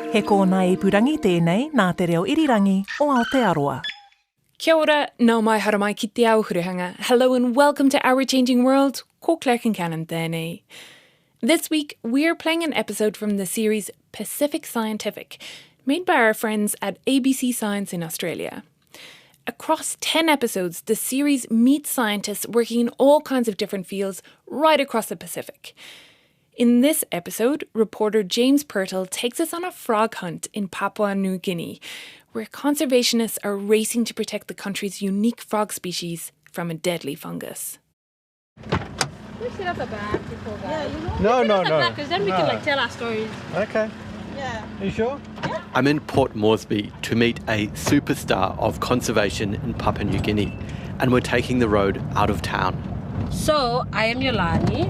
He kōna ipurangi tēnei nā te reo irirangi o Aotearoa. Kia ora, nau mai haramai ki te auhurihanga. Hello and welcome to Our Changing World, ko Claire Kincannon tēnei. This week, we're playing an episode from the series Pacific Scientific, made by our friends at ABC Science in Australia. Across 10 episodes, the series meets scientists working in all kinds of different fields right across the Pacific. In this episode, reporter James Purtill takes us on a frog hunt in Papua New Guinea, where conservationists are racing to protect the country's unique frog species from a deadly fungus. We sit at the back before that. Yeah, No. Because then we can tell our stories. Okay. Yeah. Are you sure? Yeah. I'm in Port Moresby to meet a superstar of conservation in Papua New Guinea, and we're taking the road out of town. So, I am Yolani.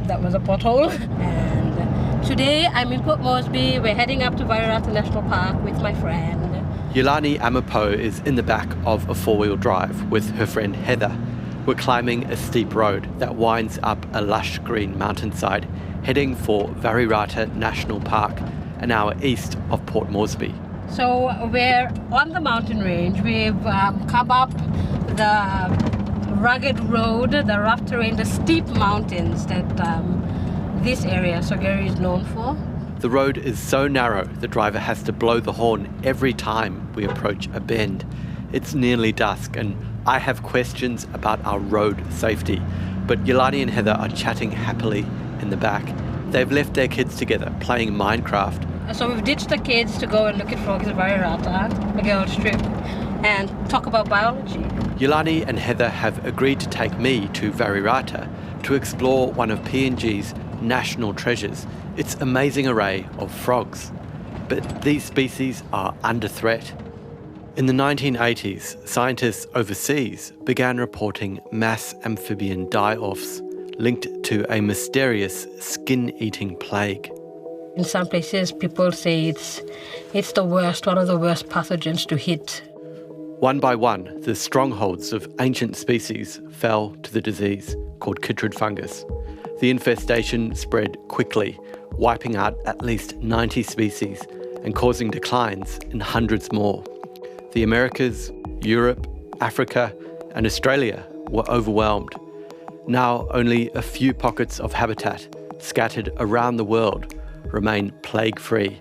That was a pothole. And today I'm in Port Moresby. We're heading up to Wairarapa National Park with my friend. Yolani Amapo is in the back of a four-wheel drive with her friend Heather. We're climbing a steep road that winds up a lush green mountainside, heading for Wairarapa National Park, an hour east of Port Moresby. So we're on the mountain range. We've come up the rugged road, the rough terrain, the steep mountains that this area, Sogeri, is known for. The road is so narrow, the driver has to blow the horn every time we approach a bend. It's nearly dusk and I have questions about our road safety, but Yolani and Heather are chatting happily in the back. They've left their kids together playing Minecraft. So we've ditched the kids to go and look at frogs at Wairarapa, a girls' trip, and talk about biology. Yolani and Heather have agreed to take me to Wairarapa to explore one of PNG's national treasures, its amazing array of frogs. But these species are under threat. In the 1980s, scientists overseas began reporting mass amphibian die-offs linked to a mysterious skin-eating plague. In some places, people say it's the worst, one of the worst pathogens to hit. One by one, the strongholds of ancient species fell to the disease called chytrid fungus. The infestation spread quickly, wiping out at least 90 species and causing declines in hundreds more. The Americas, Europe, Africa, and Australia were overwhelmed. Now only a few pockets of habitat scattered around the world remain plague-free,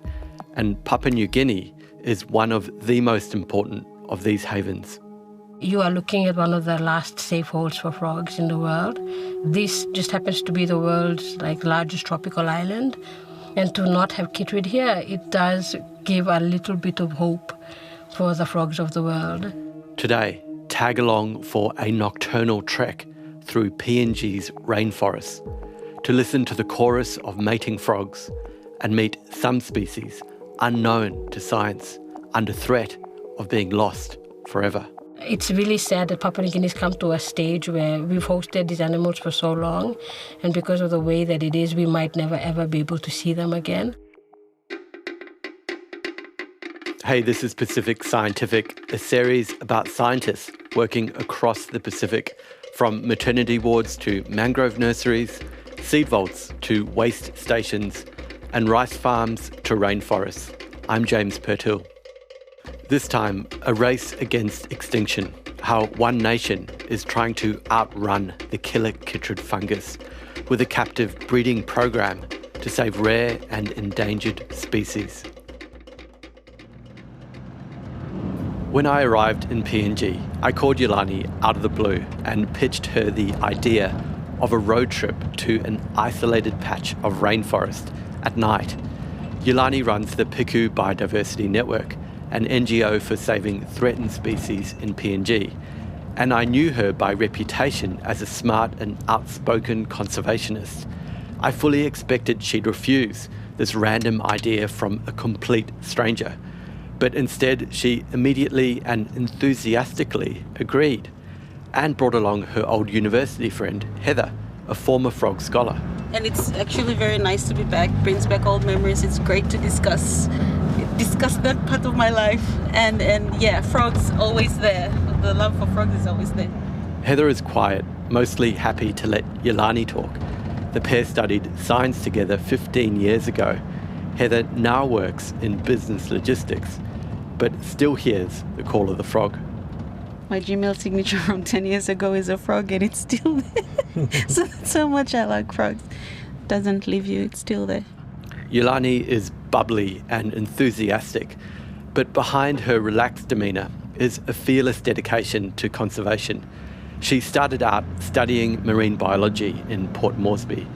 and Papua New Guinea is one of the most important of these havens. You are looking at one of the last safe holds for frogs in the world. This just happens to be the world's largest tropical island, and to not have chytrid here, it does give a little bit of hope for the frogs of the world. Today, tag along for a nocturnal trek through PNG's rainforests to listen to the chorus of mating frogs and meet some species unknown to science, under threat of being lost forever. It's really sad that Papua New Guinea's come to a stage where we've hosted these animals for so long, and because of the way that it is, we might never ever be able to see them again. Hey, this is Pacific Scientific, a series about scientists working across the Pacific, from maternity wards to mangrove nurseries, seed vaults to waste stations, and rice farms to rainforests. I'm James Purtill. This time, a race against extinction, how one nation is trying to outrun the killer chytrid fungus with a captive breeding program to save rare and endangered species. When I arrived in PNG, I called Yolani out of the blue and pitched her the idea of a road trip to an isolated patch of rainforest at night. Yolani runs the Piku Biodiversity Network, an NGO for saving threatened species in PNG, and I knew her by reputation as a smart and outspoken conservationist. I fully expected she'd refuse this random idea from a complete stranger. But instead, she immediately and enthusiastically agreed and brought along her old university friend, Heather, a former frog scholar. And it's actually very nice to be back, brings back old memories. It's great to discuss that part of my life. And yeah, frogs always there. The love for frogs is always there. Heather is quiet, mostly happy to let Yolani talk. The pair studied science together 15 years ago, Heather now works in business logistics, but still hears the call of the frog. My Gmail signature from 10 years ago is a frog, and it's still there. So that's how much I like frogs. Doesn't leave you, it's still there. Yulani is bubbly and enthusiastic, but behind her relaxed demeanour is a fearless dedication to conservation. She started out studying marine biology in Port Moresby,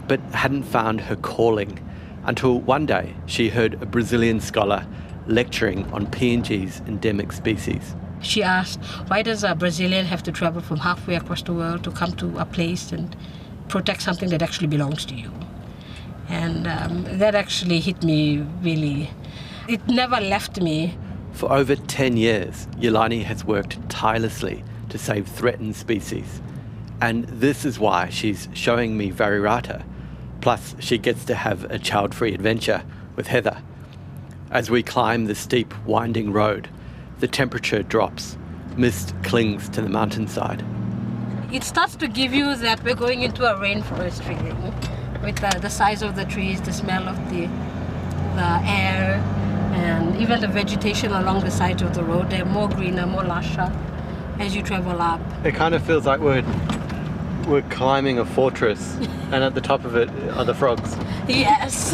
but hadn't found her calling until one day she heard a Brazilian scholar lecturing on PNG's endemic species. She asked, why does a Brazilian have to travel from halfway across the world to come to a place and protect something that actually belongs to you? And that actually hit me really. It never left me. For over 10 years, Yulani has worked tirelessly to save threatened species. And this is why she's showing me Varirata. Plus, she gets to have a child-free adventure with Heather. As we climb the steep, winding road, the temperature drops. Mist clings to the mountainside. It starts to give you that we're going into a rainforest feeling, with the size of the trees, the smell of the air, and even the vegetation along the sides of the road. They're more greener, more lusher as you travel up. It kind of feels like we're climbing a fortress, and at the top of it are the frogs. Yes,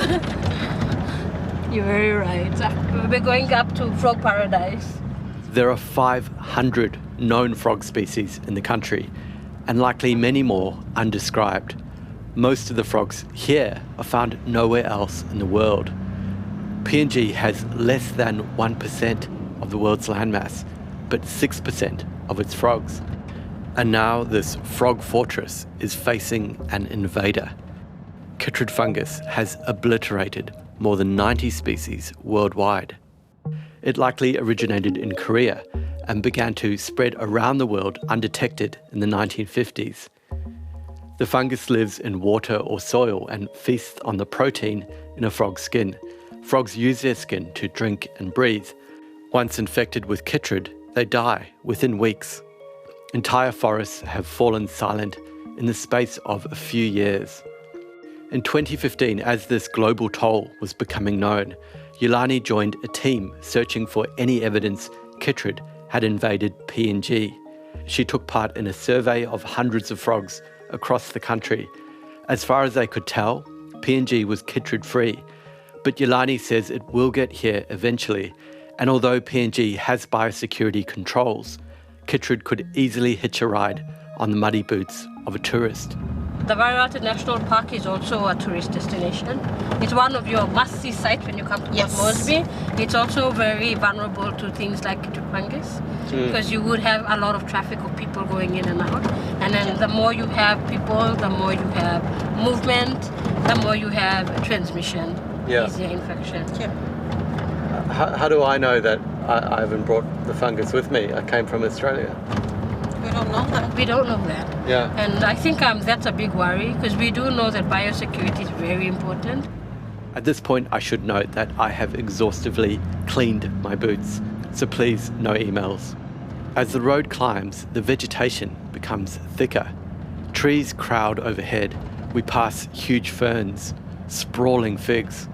you're very right. We're going up to frog paradise. There are 500 known frog species in the country, and likely many more undescribed. Most of the frogs here are found nowhere else in the world. PNG has less than 1% of the world's landmass, but 6% of its frogs. And now this frog fortress is facing an invader. Chytrid fungus has obliterated more than 90 species worldwide. It likely originated in Korea and began to spread around the world undetected in the 1950s. The fungus lives in water or soil and feasts on the protein in a frog's skin. Frogs use their skin to drink and breathe. Once infected with chytrid, they die within weeks. Entire forests have fallen silent in the space of a few years. In 2015, as this global toll was becoming known, Yulani joined a team searching for any evidence chytrid had invaded PNG. She took part in a survey of hundreds of frogs across the country. As far as they could tell, PNG was chytrid-free, but Yulani says it will get here eventually, and although PNG has biosecurity controls, chytrid could easily hitch a ride on the muddy boots of a tourist. The Varirata National Park is also a tourist destination. It's one of your must-see sites when you come to Port Moresby. It's also very vulnerable to things like chytrid fungus, because you would have a lot of traffic of people going in and out. And then the more you have people, the more you have movement, the more you have transmission, easier infection. How do I know that I haven't brought the fungus with me? I came from Australia. We don't know that. We don't know that. Yeah. And I think that's a big worry, because we do know that biosecurity is very important. At this point, I should note that I have exhaustively cleaned my boots, so please, no emails. As the road climbs, the vegetation becomes thicker. Trees crowd overhead. We pass huge ferns, sprawling figs.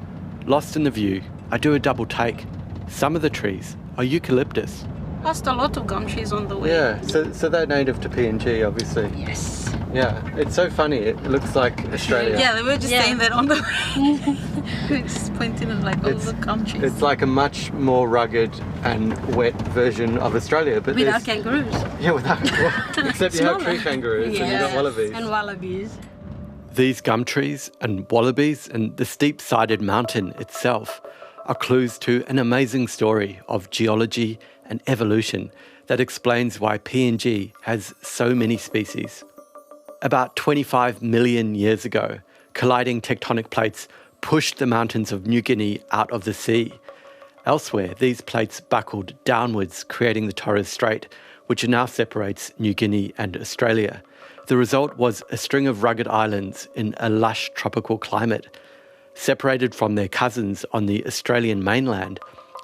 Lost in the view, I do a double take. Some of the trees are eucalyptus. Passed a lot of gum trees on the way. Yeah, so they're native to PNG, obviously. Yes. Yeah, it's so funny. It looks like Australia. Yeah, they were just saying that on the way. We were just pointing at the gum trees. It's like a much more rugged and wet version of Australia. But without kangaroos. Yeah, except you have tree kangaroos and you've got wallabies. And wallabies. These gum trees and wallabies and the steep-sided mountain itself are clues to an amazing story of geology and evolution that explains why PNG has so many species. About 25 million years ago, colliding tectonic plates pushed the mountains of New Guinea out of the sea. Elsewhere, these plates buckled downwards, creating the Torres Strait, which now separates New Guinea and Australia. The result was a string of rugged islands in a lush tropical climate. Separated from their cousins on the Australian mainland,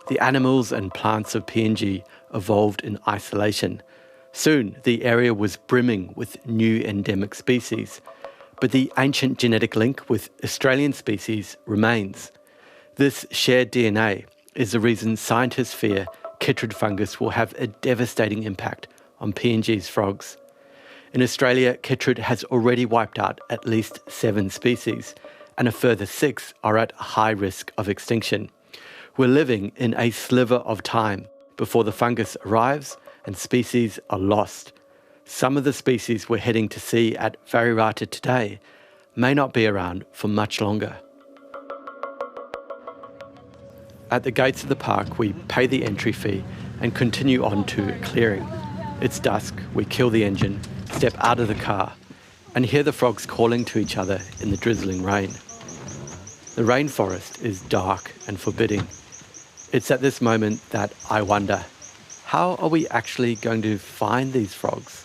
the animals and plants of PNG evolved in isolation. Soon, the area was brimming with new endemic species, but the ancient genetic link with Australian species remains. This shared DNA is the reason scientists fear chytrid fungus will have a devastating impact on PNG's frogs. In Australia, chytrid has already wiped out at least 7 species, and a further 6 are at high risk of extinction. We're living in a sliver of time before the fungus arrives and species are lost. Some of the species we're heading to see at Varirata today may not be around for much longer. At the gates of the park, we pay the entry fee and continue on to a clearing. It's dusk, we kill the engine, step out of the car, and hear the frogs calling to each other in the drizzling rain. The rainforest is dark and forbidding. It's at this moment that I wonder, how are we actually going to find these frogs?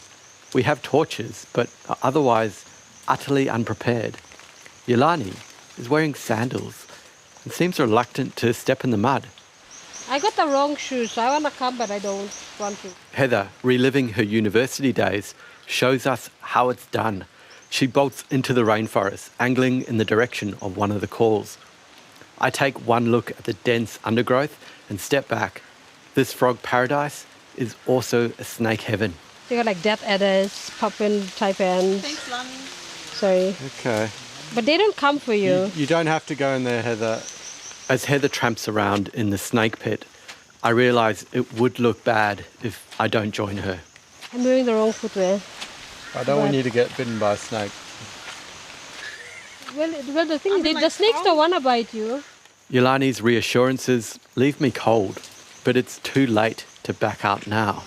We have torches, but are otherwise utterly unprepared. Yolani is wearing sandals and seems reluctant to step in the mud. I got the wrong shoes. I want to come, but I don't want to. Heather, reliving her university days, shows us how it's done. She bolts into the rainforest, angling in the direction of one of the calls. I take one look at the dense undergrowth and step back. This frog paradise is also a snake heaven. They got like death adders, puffin, taipans. Thanks, Lani. Sorry. Okay. But they don't come for you. You don't have to go in there, Heather. As Heather tramps around in the snake pit, I realise it would look bad if I don't join her. I'm wearing the wrong footwear. I don't want you to get bitten by a snake. Well, the thing is, the snakes don't want to bite you. Yolani's reassurances leave me cold, but it's too late to back out now.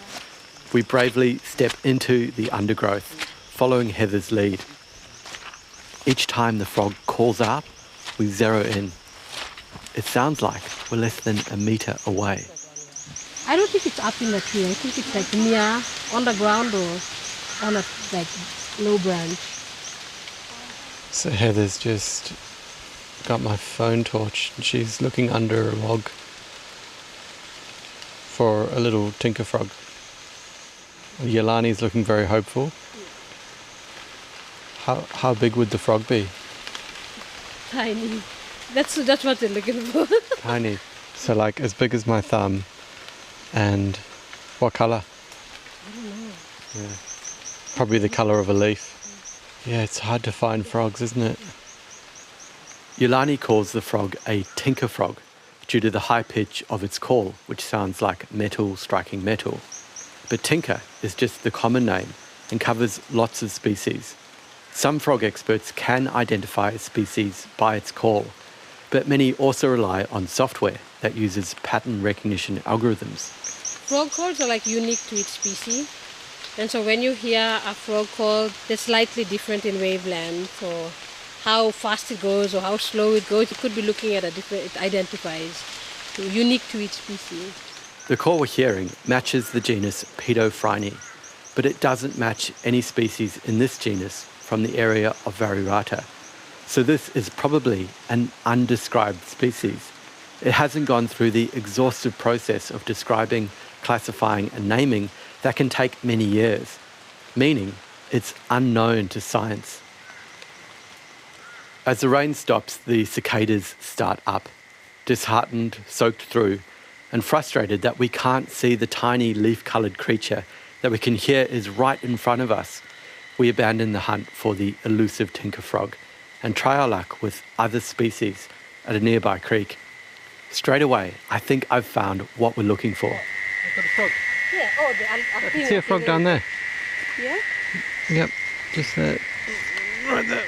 We bravely step into the undergrowth, following Heather's lead. Each time the frog calls out, we zero in. It sounds like we're less than a metre away. I don't think it's up in the tree. I think it's like near, on the ground or on a like low branch. So Heather's just got my phone torch and she's looking under a log for a little tinker frog. Yolani's looking very hopeful. How big would the frog be? Tiny. That's what they're looking for. Tiny. So like as big as my thumb. And what colour? I don't know. Yeah. Probably the colour of a leaf. Yeah, it's hard to find frogs, isn't it? Yolani calls the frog a tinker frog due to the high pitch of its call, which sounds like metal striking metal. But tinker is just the common name and covers lots of species. Some frog experts can identify a species by its call, but many also rely on software that uses pattern recognition algorithms. Frog calls are like unique to each species. And so when you hear a frog call, they're slightly different in wavelength or how fast it goes or how slow it goes. You could be looking at a different, it identifies, unique to each species. The call we're hearing matches the genus Purtill, but it doesn't match any species in this genus from the area of Varirata. So this is probably an undescribed species. It hasn't gone through the exhaustive process of describing, classifying and naming that can take many years, meaning it's unknown to science. As the rain stops, the cicadas start up, disheartened, soaked through, and frustrated that we can't see the tiny leaf-coloured creature that we can hear is right in front of us. We abandon the hunt for the elusive tinker frog and try our luck with other species at a nearby creek. Straight away, I think I've found what we're looking for. I've got a frog. Yeah, I can see a frog down there. Yeah? Yep, just there. Right there.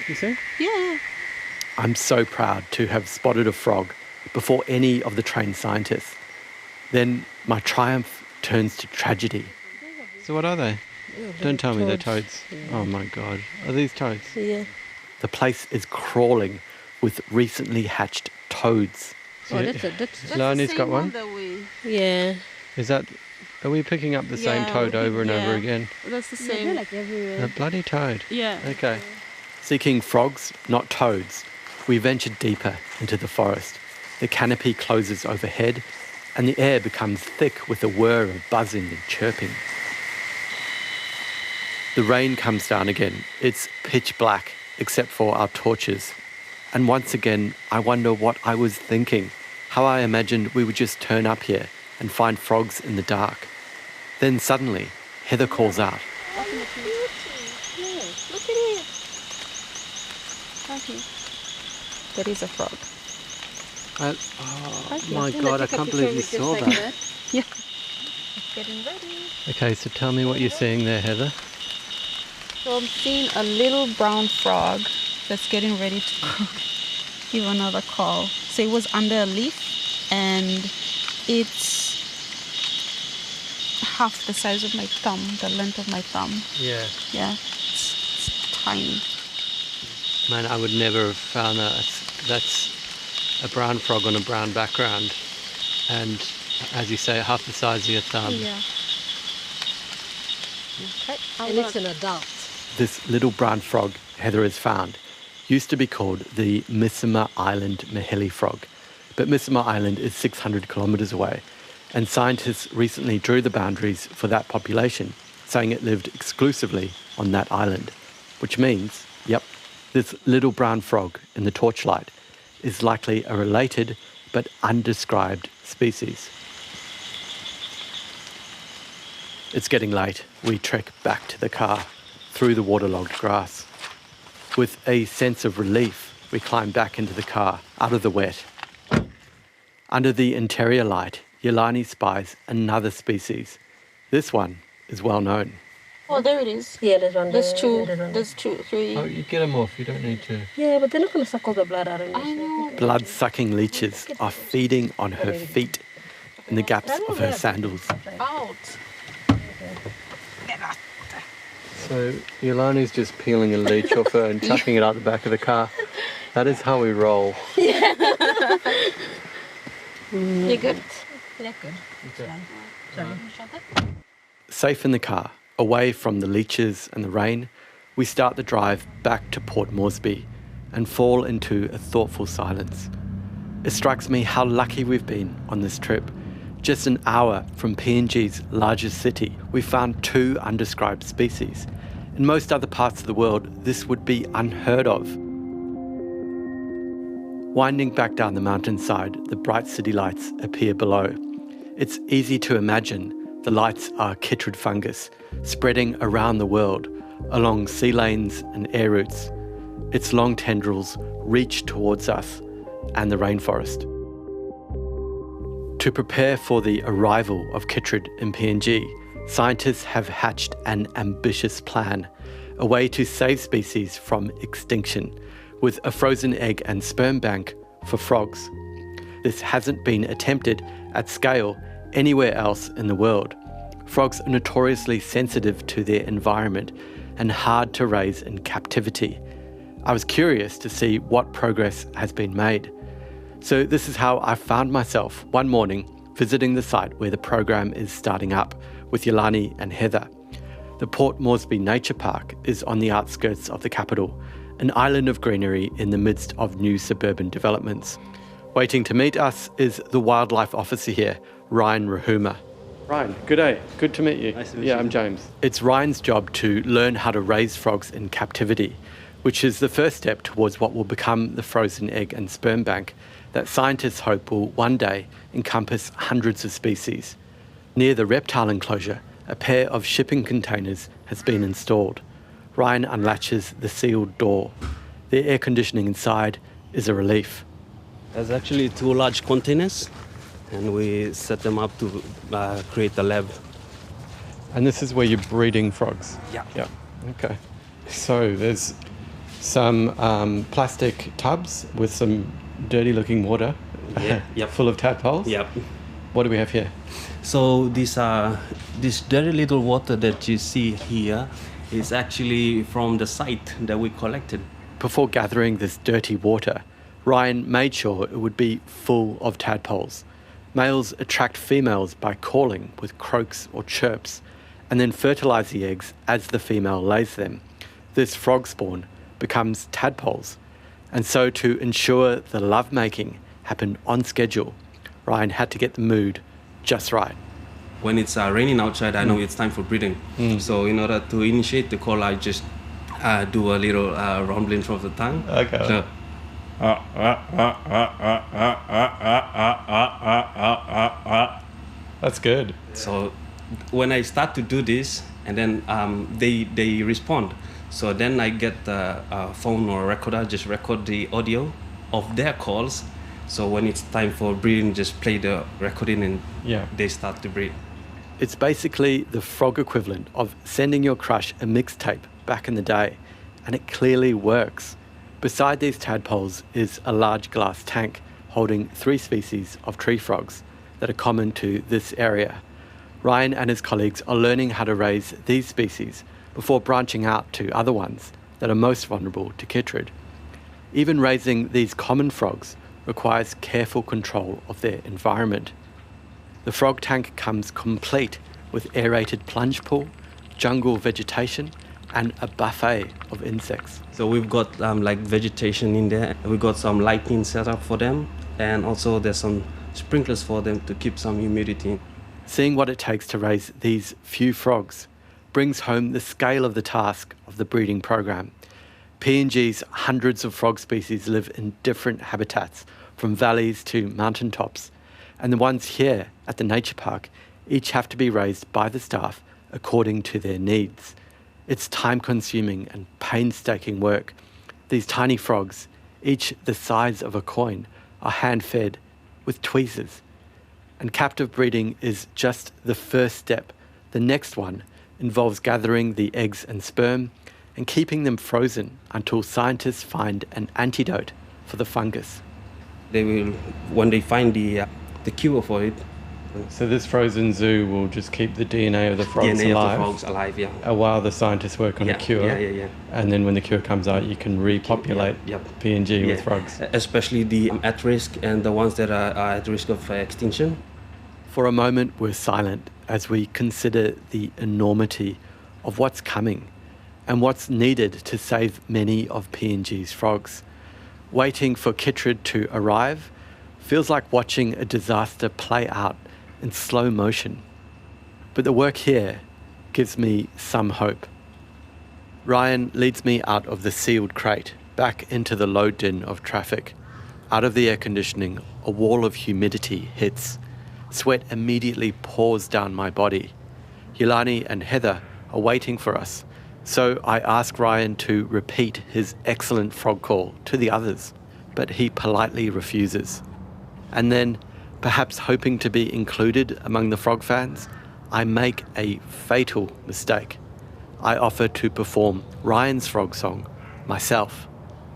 You see? Yeah. I'm so proud to have spotted a frog before any of the trained scientists. Then my triumph turns to tragedy. So what are they? Don't tell me they're toads. Oh my God. Are these toads? Yeah. The place is crawling with recently hatched toads. Oh, that's Lani's got one. yeah. Is that, are we picking up the same toad over and over again? That's the They're same. like everywhere. A bloody toad. Yeah. Okay. Seeking frogs, not toads, we venture deeper into the forest. The canopy closes overhead and the air becomes thick with a whir of buzzing and chirping. The rain comes down again. It's pitch black, except for our torches. And once again, I wonder what I was thinking, how I imagined we would just turn up here and find frogs in the dark. Then suddenly, Heather calls out. Look at it. Okay. That is a frog. My God, I can't believe you saw that. Yeah. It's getting ready. Okay, so tell me what you're seeing there, Heather. So I'm seeing a little brown frog that's getting ready to give another call. So it was under a leaf and it's half the size of my thumb, the length of my thumb. Yeah. Yeah, it's tiny. Man, I would never have found that. That's a brown frog on a brown background. And as you say, half the size of your thumb. Yeah. Okay. And it's an adult. This little brown frog Heather has found used to be called the Misima Island Maheli frog. But Misima Island is 600 kilometres away, and scientists recently drew the boundaries for that population, saying it lived exclusively on that island. Which means, yep, this little brown frog in the torchlight is likely a related but undescribed species. It's getting late. We trek back to the car through the waterlogged grass. With a sense of relief, we climb back into the car, out of the wet. Under the interior light, Yolani spies another species. This one is well known. Oh, there it is. Yeah, there's one there. There's two. There's one there. There's two, three. Oh, you get them off. You don't need to. Yeah, but they're not going to suck all the blood out of me. I know. Blood-sucking leeches are feeding on her feet in the gaps of her sandals. Out. So Yolani's just peeling a leech off her and chucking it out the back of the car. That is how we roll. You're good? Yeah, good. Sorry. Safe in the car, away from the leeches and the rain, we start the drive back to Port Moresby and fall into a thoughtful silence. It strikes me how lucky we've been on this trip. Just an hour from PNG's largest city, we found 2 undescribed species. In most other parts of the world, this would be unheard of. Winding back down the mountainside, the bright city lights appear below. It's easy to imagine the lights are chytrid fungus, spreading around the world, along sea lanes and air routes. Its long tendrils reach towards us and the rainforest. To prepare for the arrival of chytrid in PNG, scientists have hatched an ambitious plan, a way to save species from extinction, with a frozen egg and sperm bank for frogs. This hasn't been attempted at scale anywhere else in the world. Frogs are notoriously sensitive to their environment and hard to raise in captivity. I was curious to see what progress has been made. So this is how I found myself one morning visiting the site where the program is starting up with Yolani and Heather. The Port Moresby Nature Park is on the outskirts of the capital, an island of greenery in the midst of new suburban developments. Waiting to meet us is the wildlife officer here, Ryan Rahuma. Ryan, good day. Good to meet you. Nice to meet Yeah, you. I'm James. It's Ryan's job to learn how to raise frogs in captivity, which is the first step towards what will become the frozen egg and sperm bank that scientists hope will one day encompass hundreds of species. Near the reptile enclosure, a pair of shipping containers has been installed. Ryan unlatches the sealed door. The air conditioning inside is a relief. There's actually 2 large containers, and we set them up to create a lab. And this is where you're breeding frogs? Yeah. Yeah, okay. So there's some plastic tubs with some dirty looking water Yep. full of tadpoles. Yep. What do we have here? So this very little water that you see here is actually from the site that we collected. Before gathering this dirty water, Ryan made sure it would be full of tadpoles. Males attract females by calling with croaks or chirps, and then fertilise the eggs as the female lays them. This frog spawn becomes tadpoles. And so to ensure the lovemaking happened on schedule, Ryan had to get the mood just right. When it's raining outside, I know it's time for breeding. So in order to initiate the call, I just do a little rumbling from the tongue. Okay. So, That's good. So when I start to do this, and then they respond. So then I get the phone or recorder, just record the audio of their calls. So when it's time for breeding, just play the recording and they start to breed. It's basically the frog equivalent of sending your crush a mixtape back in the day, and it clearly works. Beside these tadpoles is a large glass tank holding 3 species of tree frogs that are common to this area. Ryan and his colleagues are learning how to raise these species before branching out to other ones that are most vulnerable to chytrid. Even raising these common frogs requires careful control of their environment. The frog tank comes complete with aerated plunge pool, jungle vegetation, and a buffet of insects. So we've got like vegetation in there. We've got some lighting set up for them, and also there's some sprinklers for them to keep some humidity. Seeing what it takes to raise these few frogs brings home the scale of the task of the breeding program. PNG's hundreds of frog species live in different habitats, from valleys to mountaintops, and the ones here at the nature park each have to be raised by the staff according to their needs. It's time-consuming and painstaking work. These tiny frogs, each the size of a coin, are hand-fed with tweezers. And captive breeding is just the first step. The next one involves gathering the eggs and sperm and keeping them frozen until scientists find an antidote for the fungus. They will, when they find the cure for it. So this frozen zoo will just keep the DNA of the frogs DNA alive? Of the frogs alive, yeah. While the scientists work on a cure? Yeah. And then when the cure comes out, you can repopulate PNG with frogs? Especially the at-risk and the ones that are at risk of extinction. For a moment, we're silent as we consider the enormity of what's coming and what's needed to save many of PNG's frogs. Waiting for chytrid to arrive feels like watching a disaster play out in slow motion. But the work here gives me some hope. Ryan leads me out of the sealed crate, back into the low din of traffic. Out of the air conditioning, a wall of humidity hits. Sweat immediately pours down my body. Yulani and Heather are waiting for us, so I ask Ryan to repeat his excellent frog call to the others, but he politely refuses. And then, perhaps hoping to be included among the frog fans, I make a fatal mistake. I offer to perform Ryan's frog song myself.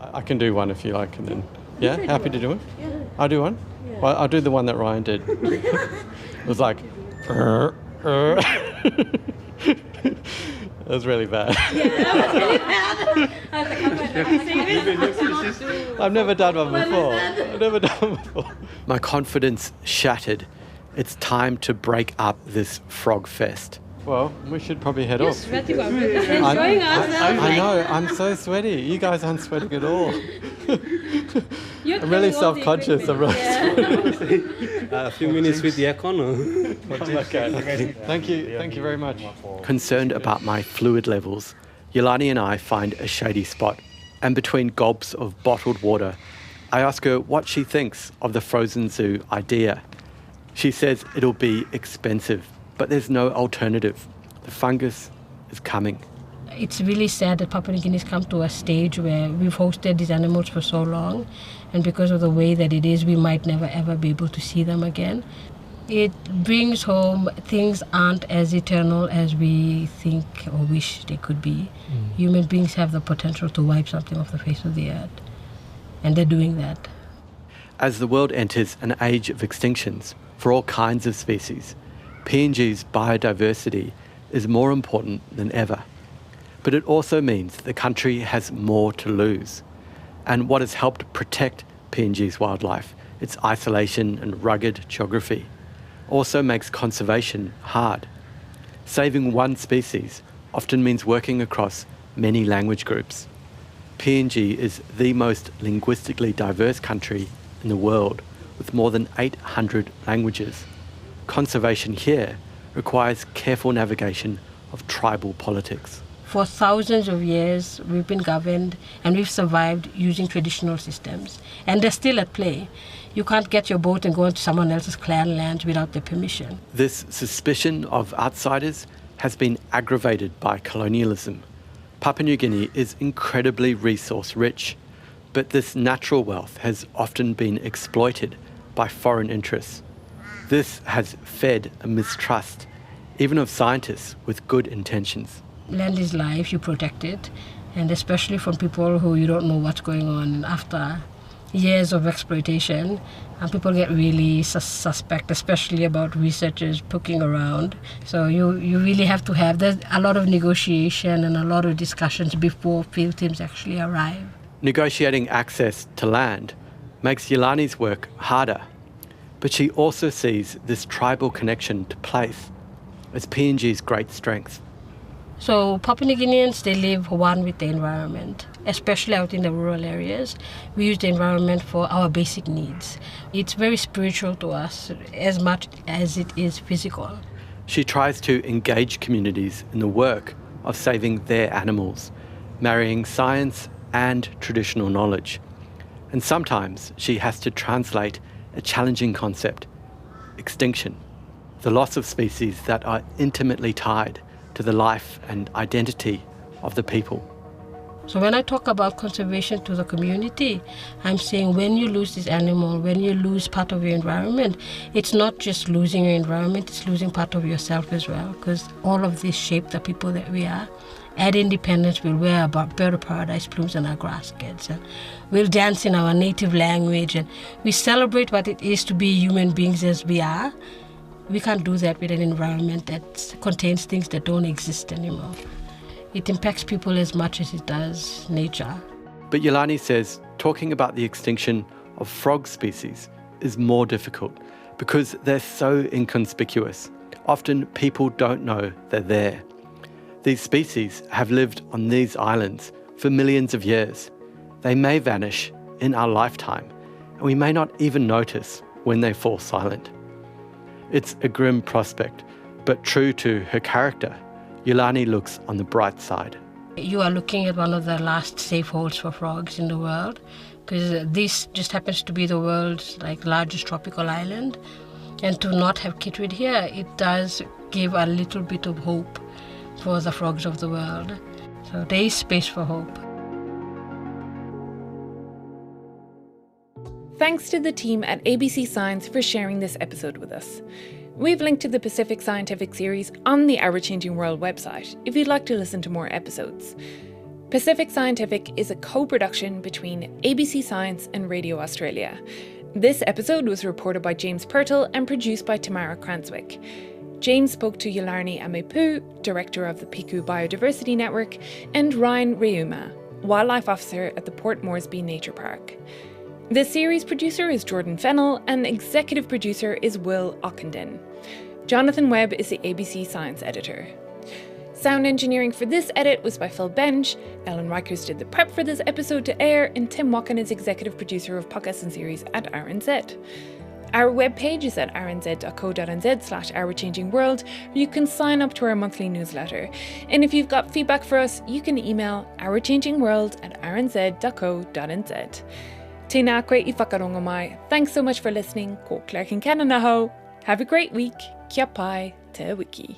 I can do one if you like, and then... Yeah? Happy to do it? Yeah. I'll do one? Yeah. Well, I'll do the one that Ryan did. It was like... That was really bad. Yeah, that was really bad. I was like, I've never done one before. My confidence shattered. It's time to break up this frog fest. Well, we should probably head off. Sweaty one. Enjoying ourselves. I know, I'm so sweaty. You guys aren't sweating at all. I'm really self-conscious. I'm really sweaty. A few minutes with the aircon. Okay. Thank you very much. Concerned about my fluid levels, Yulani and I find a shady spot, and between gulps of bottled water, I ask her what she thinks of the frozen zoo idea. She says it'll be expensive, but there's no alternative. The fungus is coming. It's really sad that Papua New Guinea's come to a stage where we've hosted these animals for so long, and because of the way that it is, we might never ever be able to see them again. It brings home things aren't as eternal as we think or wish they could be. Human beings have the potential to wipe something off the face of the earth, and they're doing that. As the world enters an age of extinctions for all kinds of species, PNG's biodiversity is more important than ever. But it also means the country has more to lose. And what has helped protect PNG's wildlife, its isolation and rugged geography, also makes conservation hard. Saving one species often means working across many language groups. PNG is the most linguistically diverse country in the world, with more than 800 languages. Conservation here requires careful navigation of tribal politics. For thousands of years, we've been governed and we've survived using traditional systems. And they're still at play. You can't get your boat and go into someone else's clan land without their permission. This suspicion of outsiders has been aggravated by colonialism. Papua New Guinea is incredibly resource rich, but this natural wealth has often been exploited by foreign interests. This has fed a mistrust, even of scientists with good intentions. Land is life, you protect it, and especially from people who you don't know what's going on after years of exploitation, and people get really suspect, especially about researchers poking around. So you really have to have, there's a lot of negotiation and a lot of discussions before field teams actually arrive. Negotiating access to land makes Yolani's work harder, but she also sees this tribal connection to place as PNG's great strength. So Papua New Guineans, they live one with the environment, especially out in the rural areas. We use the environment for our basic needs. It's very spiritual to us as much as it is physical. She tries to engage communities in the work of saving their animals, marrying science and traditional knowledge. And sometimes she has to translate a challenging concept, extinction, the loss of species that are intimately tied to the life and identity of the people. So when I talk about conservation to the community, I'm saying when you lose this animal, when you lose part of your environment, it's not just losing your environment, it's losing part of yourself as well, because all of this shape the people that we are. At independence, we'll wear our bird of paradise plumes on our grass skirts, and we'll dance in our native language, and we celebrate what it is to be human beings as we are. We can't do that with an environment that contains things that don't exist anymore. It impacts people as much as it does nature. But Yolani says talking about the extinction of frog species is more difficult because they're so inconspicuous. Often people don't know they're there. These species have lived on these islands for millions of years. They may vanish in our lifetime, and we may not even notice when they fall silent. It's a grim prospect, but true to her character, Yolani looks on the bright side. You are looking at one of the last safe holds for frogs in the world, because this just happens to be the world's largest tropical island. And to not have kitrid here, it does give a little bit of hope for the frogs of the world. So there is space for hope. Thanks to the team at ABC Science for sharing this episode with us. We've linked to the Pacific Scientific series on the Our Changing World website if you'd like to listen to more episodes. Pacific Scientific is a co-production between ABC Science and Radio Australia. This episode was reported by James Purtill and produced by Tamara Cranswick. James spoke to Yolani Amepu, Director of the Piku Biodiversity Network, and Ryan Reuma, Wildlife Officer at the Port Moresby Nature Park. The series producer is Jordan Fennell and executive producer is Will Ockenden. Jonathan Webb is the ABC Science editor. Sound engineering for this edit was by Phil Bench, Ellen Rikers did the prep for this episode to air, and Tim Watkin is executive producer of podcasts and series at RNZ. Our webpage is at rnz.co.nz/ourchangingworld, where you can sign up to our monthly newsletter. And if you've got feedback for us, you can email ourchangingworld@rnz.co.nz. Tēnā koe I whakarongo mai. Thanks so much for listening. Ko Clark and Cananaho. Have a great week. Kia pai te wiki.